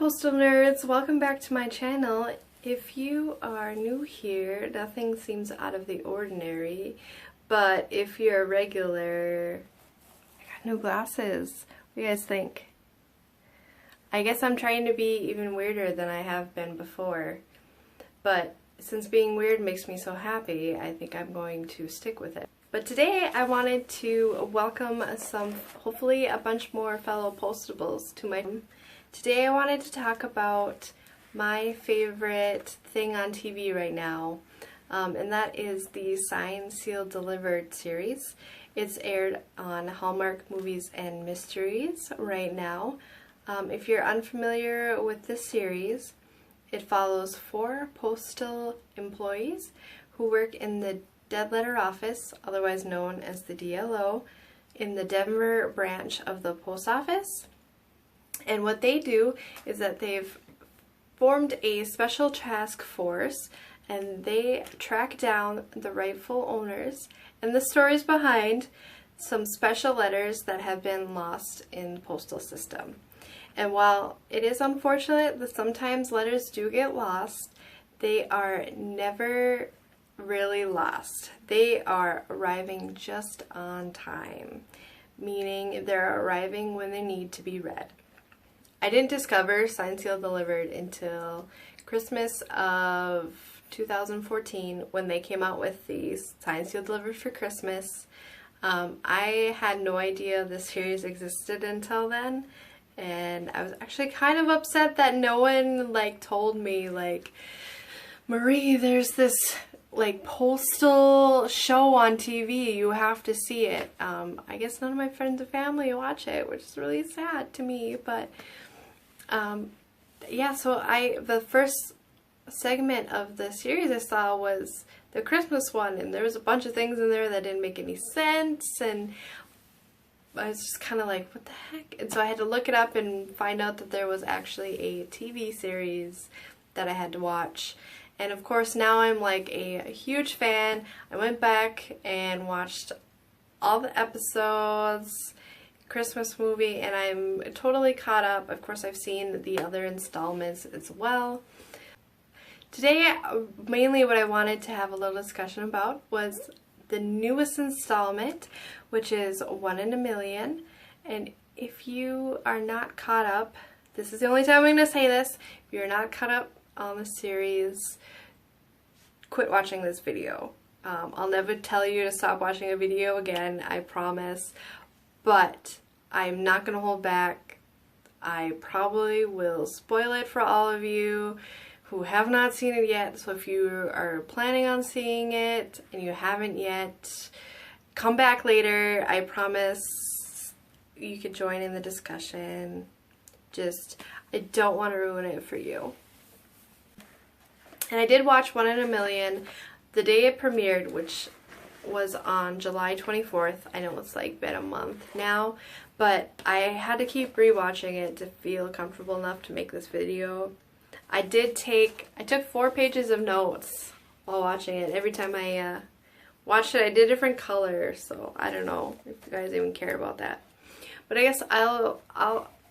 Postal Nerds, welcome back to my channel. If you are new here, nothing seems out of the ordinary, but if you're a regular, I got new glasses. What do you guys think? I guess I'm trying to be even weirder than I have been before, but since being weird makes me so happy, I think I'm going to stick with it. But today I wanted to welcome hopefully a bunch more fellow Postables to my home. Today I wanted to talk about my favorite thing on TV right now, and that is the Signed, Sealed, Delivered series. It's aired on Hallmark Movies and Mysteries right now. If you're unfamiliar with this series, it follows 4 postal employees who work in the Dead Letter Office, otherwise known as the DLO, in the Denver branch of the post office. And what they do is that they've formed a special task force and they track down the rightful owners and the stories behind some special letters that have been lost in the postal system. And while it is unfortunate that sometimes letters do get lost, they are never really lost. They are arriving just on time, meaning they're arriving when they need to be read. I didn't discover Signed, Sealed, Delivered until Christmas of 2014 when they came out with the Signed, Sealed, Delivered for Christmas. I had no idea this series existed until then, and I was actually kind of upset that no one told me Marie, there's this postal show on TV, you have to see it. I guess none of my friends and family watch it, which is really sad to me, but yeah, so the first segment of the series I saw was the Christmas one, and there was a bunch of things in there that didn't make any sense, and I was just kind of like, what the heck? And so I had to look it up and find out that there was actually a TV series that I had to watch. And of course now I'm a huge fan. I went back and watched all the episodes, Christmas movie, and I'm totally caught up. Of course I've seen the other installments as well. Today mainly what I wanted to have a little discussion about was the newest installment, which is 1 in a Million. And if you are not caught up, this is the only time I'm going to say this, if you're not caught up on the series, quit watching this video. I'll never tell you to stop watching a video again, I promise, but I'm not going to hold back. I probably will spoil it for all of you who have not seen it yet, so if you are planning on seeing it and you haven't yet, come back later. I promise you could join in the discussion. I don't want to ruin it for you. And I did watch 1 in a Million the day it premiered, which was on July 24th. I know it's been a month now, but I had to keep rewatching it to feel comfortable enough to make this video. I took 4 pages of notes while watching it. Every time I watched it, I did different colors, so I don't know if you guys even care about that. But I guess I don't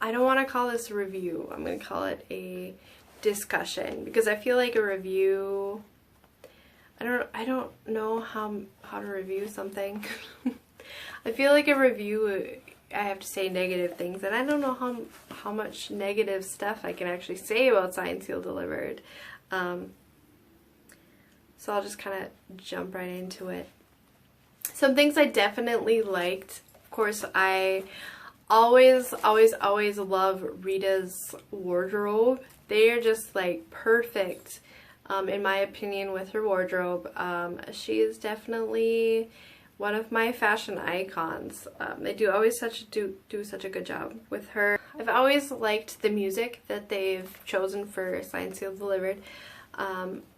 want to call this a review. I'm going to call it a discussion, because I feel like a review, I don't know how to review something. I feel like a review, I have to say negative things, and I don't know how much negative stuff I can actually say about Signed, Sealed, Delivered. So I'll just kind of jump right into it. Some things I definitely liked. Of course, I always love Rita's wardrobe. They are just perfect, in my opinion, with her wardrobe. She is definitely one of my fashion icons. They do always do such a good job with her. I've always liked the music that they've chosen for Signed, Sealed, Delivered.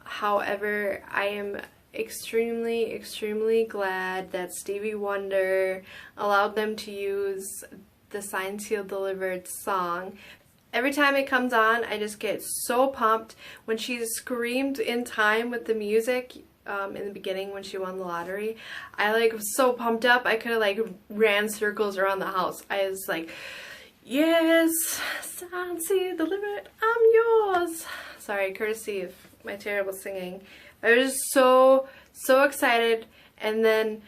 However, I am extremely glad that Stevie Wonder allowed them to use the Signed, Sealed, Delivered song. Every time it comes on, I just get so pumped. When she screamed in time with the music in the beginning when she won the lottery, I was so pumped up I could have ran circles around the house. I was Yes, Sansi, delivered, I'm yours. Sorry, courtesy of my terrible singing. I was just so excited. And then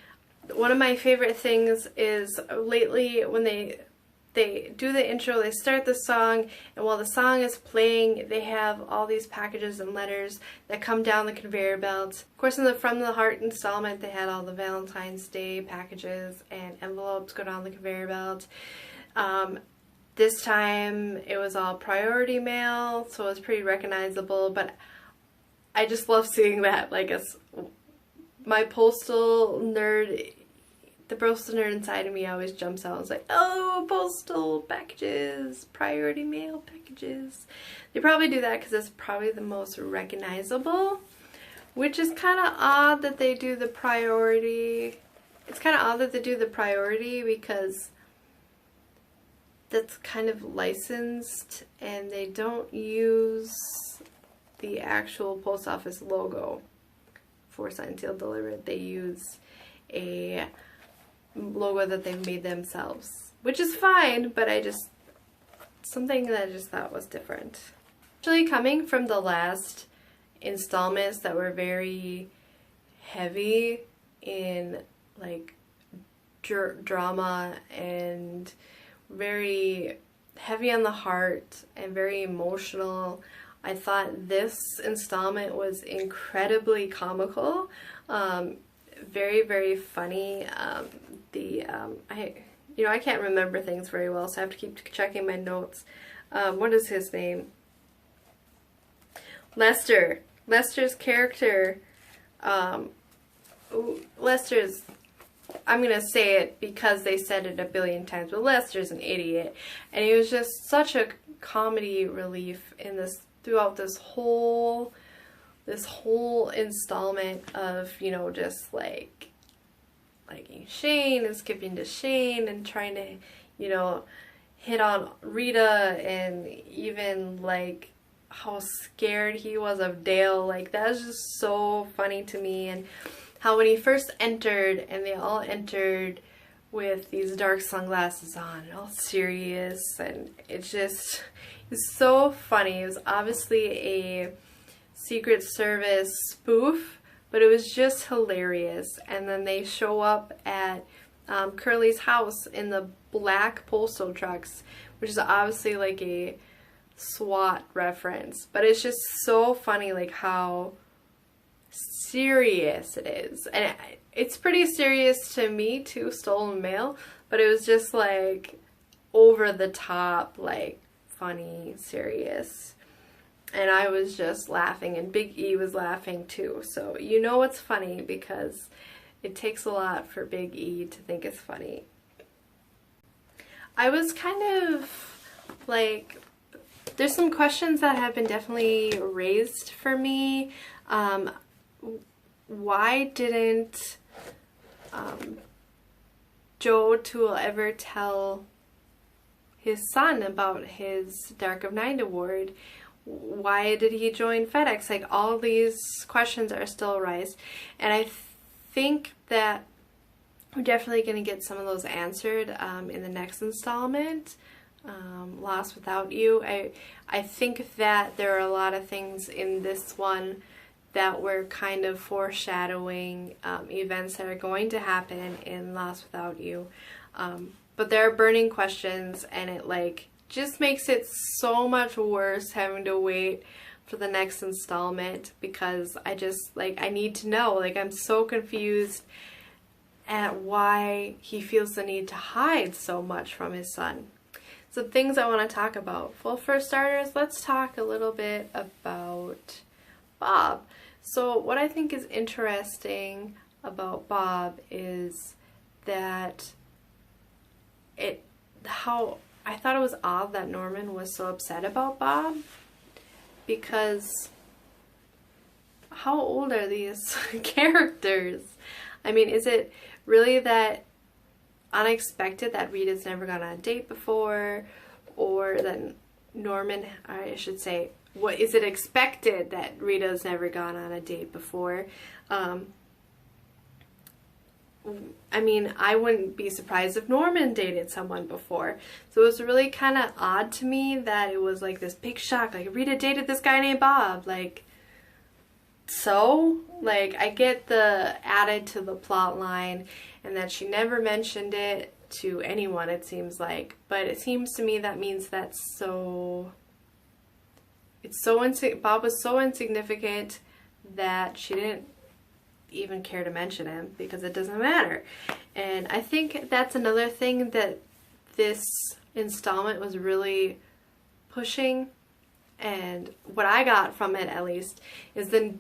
one of my favorite things is lately when they do the intro, they start the song, and while the song is playing, they have all these packages and letters that come down the conveyor belt. Of course, in the From the Heart installment, they had all the Valentine's Day packages and envelopes go down the conveyor belt. This time, it was all priority mail, so it was pretty recognizable, but I just love seeing that. Like, as my postal nerd, the postal nerd inside of me always jumps out and is like, oh, postal packages, priority mail packages. They probably do that because it's probably the most recognizable, which is kind of odd that they do the priority. It's kind of odd that they do the priority because that's kind of licensed and they don't use the actual post office logo for Signed, Sealed, Delivered. They use a logo that they've made themselves, which is fine, but something that I just thought was different. Actually, coming from the last installments that were very heavy in like drama and very heavy on the heart and very emotional, I thought this installment was incredibly comical, very, very funny. I can't remember things very well, so I have to keep checking my notes. What is his name? Lester. Lester's character. Lester's, I'm gonna say it because they said it a billion times, but Lester's an idiot, and he was just such a comedy relief in this throughout this whole installment of, you know, just like liking Shane and skipping to Shane and trying to, you know, hit on Rita, and even like how scared he was of Dale. Like, that was just so funny to me. And how when he first entered and they all entered with these dark sunglasses on, all serious, and it's so funny. It was obviously a Secret Service spoof, but it was just hilarious. And then they show up at Curly's house in the black postal trucks, which is obviously like a SWAT reference, but it's just so funny like how serious it is. And it's pretty serious to me too, stolen mail, but it was just like over the top, like funny, serious. And I was just laughing, and Big E was laughing too. So you know it's funny because it takes a lot for Big E to think it's funny. I was kind of like, there's some questions that have been definitely raised for me. Why didn't Joe Toole ever tell his son about his Dark of Night award? Why did he join FedEx? Like, all these questions are still raised, and I think that we're definitely going to get some of those answered in the next installment, Lost Without You. I think that there are a lot of things in this one that were kind of foreshadowing events that are going to happen in Lost Without You. But there are burning questions, and it like just makes it so much worse having to wait for the next installment, because I just like, I need to know. Like, I'm so confused at why he feels the need to hide so much from his son. So things I want to talk about. Well, for starters, let's talk a little bit about Bob. So what I think is interesting about Bob is that how I thought it was odd that Norman was so upset about Bob, because how old are these characters? I mean, is it really that unexpected that Rita's never gone on a date before, or that Norman, I should say, what is it expected that Rita's never gone on a date before? I mean, I wouldn't be surprised if Norman dated someone before. So it was really kind of odd to me that it was like this big shock. Like, Rita dated this guy named Bob. Like, so? Like, I get the added to the plot line and that she never mentioned it to anyone, it seems like. But it seems to me that means that's so... Bob was so insignificant that she didn't even care to mention him because it doesn't matter. And I think that's another thing that this installment was really pushing, and what I got from it at least is the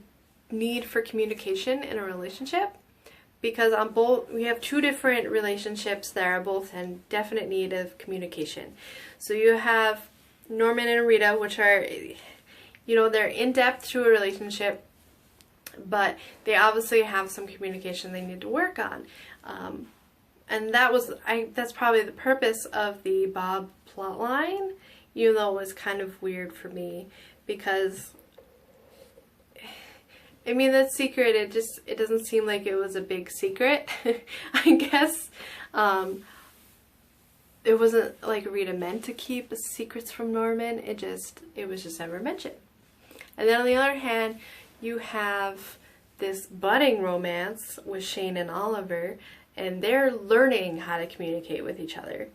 need for communication in a relationship, because we have two different relationships that are both in definite need of communication. So you have Norman and Rita, which are, you know, they're in depth to a relationship, but they obviously have some communication they need to work on. And that's probably the purpose of the Bob plotline, even though it was kind of weird for me because, I mean, that secret, it doesn't seem like it was a big secret. I guess it wasn't like Rita meant to keep secrets from Norman. It was just never mentioned. And then on the other hand, you have this budding romance with Shane and Oliver, and they're learning how to communicate with each other.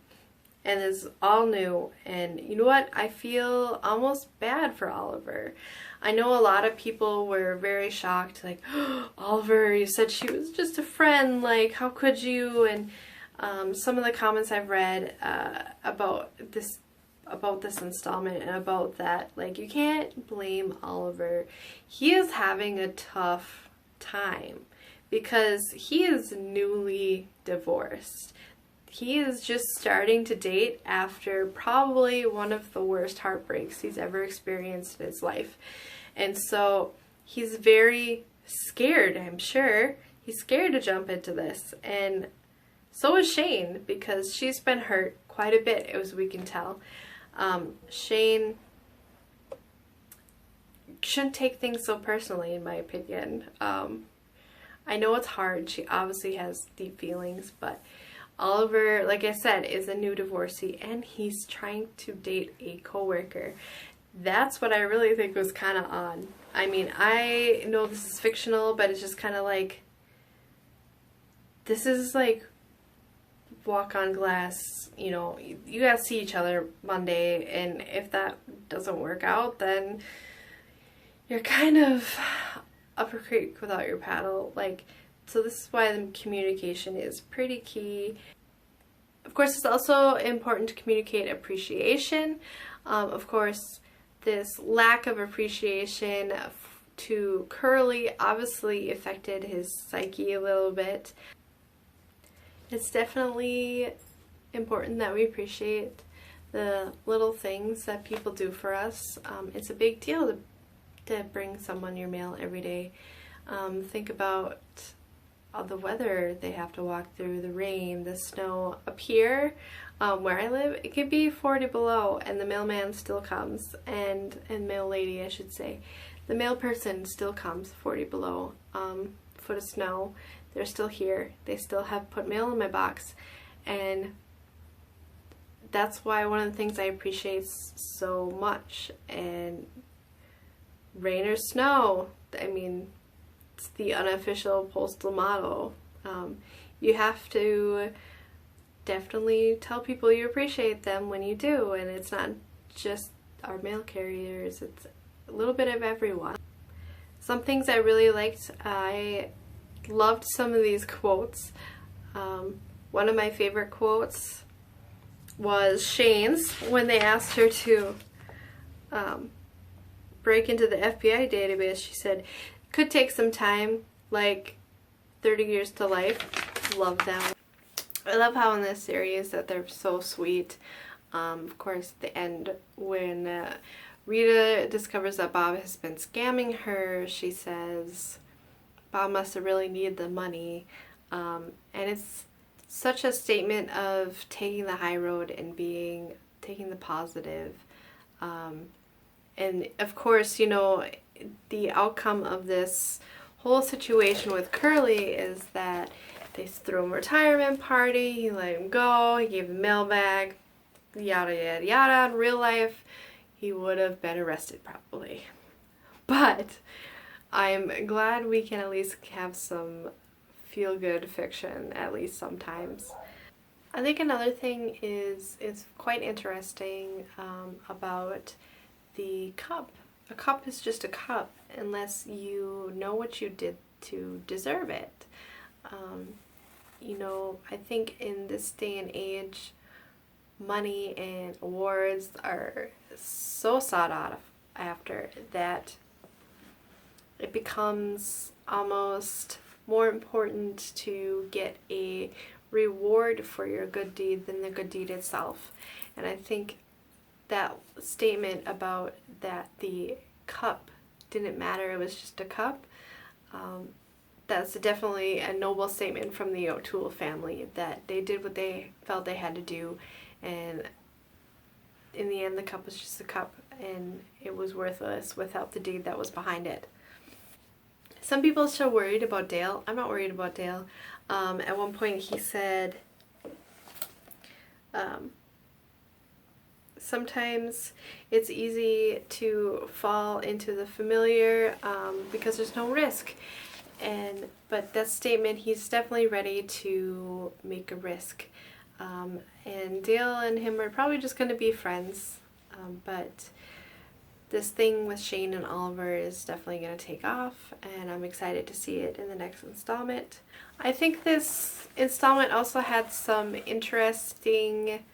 And it's all new. And you know what? I feel almost bad for Oliver. I know a lot of people were very shocked, like, oh, Oliver, you said she was just a friend, like, how could you? And some of the comments I've read about this installment and about that, like, you can't blame Oliver. He is having a tough time because he is newly divorced. He is just starting to date after probably one of the worst heartbreaks he's ever experienced in his life. And so he's very scared, I'm sure. He's scared to jump into this. And so is Shane, because she's been hurt quite a bit, as we can tell. Shane shouldn't take things so personally, in my opinion. I know it's hard. She obviously has deep feelings, but Oliver, like I said, is a new divorcee, and he's trying to date a coworker. That's what I really think was kind of odd. I mean, I know this is fictional, but it's just kind of like, this is like walk on glass, you know, you gotta see each other Monday, and if that doesn't work out, then you're kind of up a creek without your paddle. Like, so this is why the communication is pretty key. Of course, it's also important to communicate appreciation. Of course, this lack of appreciation to Curly obviously affected his psyche a little bit. It's definitely important that we appreciate the little things that people do for us. It's a big deal to bring someone your mail every day. Think about all the weather they have to walk through, the rain, the snow. Up here, where I live, it could be 40 below and the mailman still comes, and mail lady, I should say. The mail person still comes 40 below, foot of snow. They're still here. They still have put mail in my box, and that's why one of the things I appreciate so much. And rain or snow, I mean, it's the unofficial postal motto. You have to definitely tell people you appreciate them when you do, and it's not just our mail carriers, it's a little bit of everyone. Some things I really liked, I loved some of these quotes. One of my favorite quotes was Shane's when they asked her to break into the FBI database. She said, could take some time, like 30 years to life. Love them. I love how in this series that they're so sweet. Of course, the end when Rita discovers that Bob has been scamming her, she says Bob must have really needed the money. And it's such a statement of taking the high road and taking the positive. And of course, you know, the outcome of this whole situation with Curly is that They threw him a retirement party, he let him go, he gave the mail back, yada yada yada. In real life, he would have been arrested probably. But I'm glad we can at least have some feel-good fiction, at least sometimes. I think another thing is quite interesting about the cup. A cup is just a cup unless you know what you did to deserve it. You know, I think in this day and age, money and awards are so sought after that it becomes almost more important to get a reward for your good deed than the good deed itself. And I think that statement about that the cup didn't matter, it was just a cup, that's definitely a noble statement from the O'Toole family, that they did what they felt they had to do, and in the end the cup was just a cup and it was worthless without the deed that was behind it. Some people are still worried about Dale. I'm not worried about Dale. At one point he said, sometimes it's easy to fall into the familiar because there's no risk. But that statement, he's definitely ready to make a risk. And Dale and him are probably just going to be friends. But this thing with Shane and Oliver is definitely going to take off, and I'm excited to see it in the next installment. I think this installment also had some interesting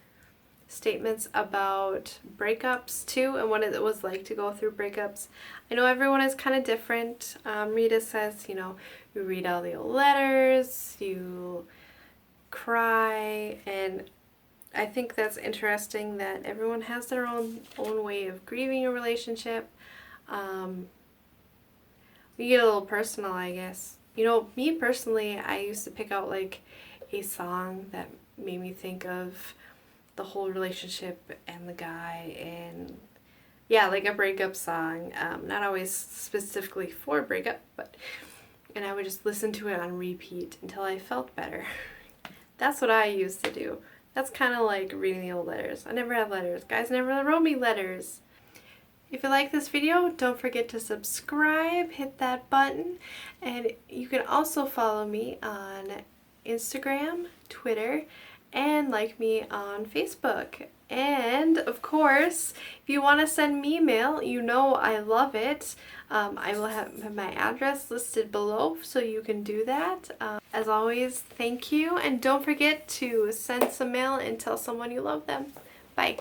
statements about breakups too, and what it was like to go through breakups. I know everyone is kind of different. Rita says, you know, you read all the old letters, you cry, and I think that's interesting that everyone has their own way of grieving a relationship. We get a little personal, I guess. You know, me personally, I used to pick out like a song that made me think of the whole relationship and the guy, and yeah, like a breakup song. Not always specifically for breakup, and I would just listen to it on repeat until I felt better. That's what I used to do. That's kind of like reading the old letters. I never had letters. Guys never wrote me letters. If you like this video, don't forget to subscribe, hit that button, and you can also follow me on Instagram, Twitter, and like me on Facebook. And of course, if you want to send me mail, you know I love it. I will have my address listed below so you can do that. As always, thank you, and don't forget to send some mail and tell someone you love them. Bye.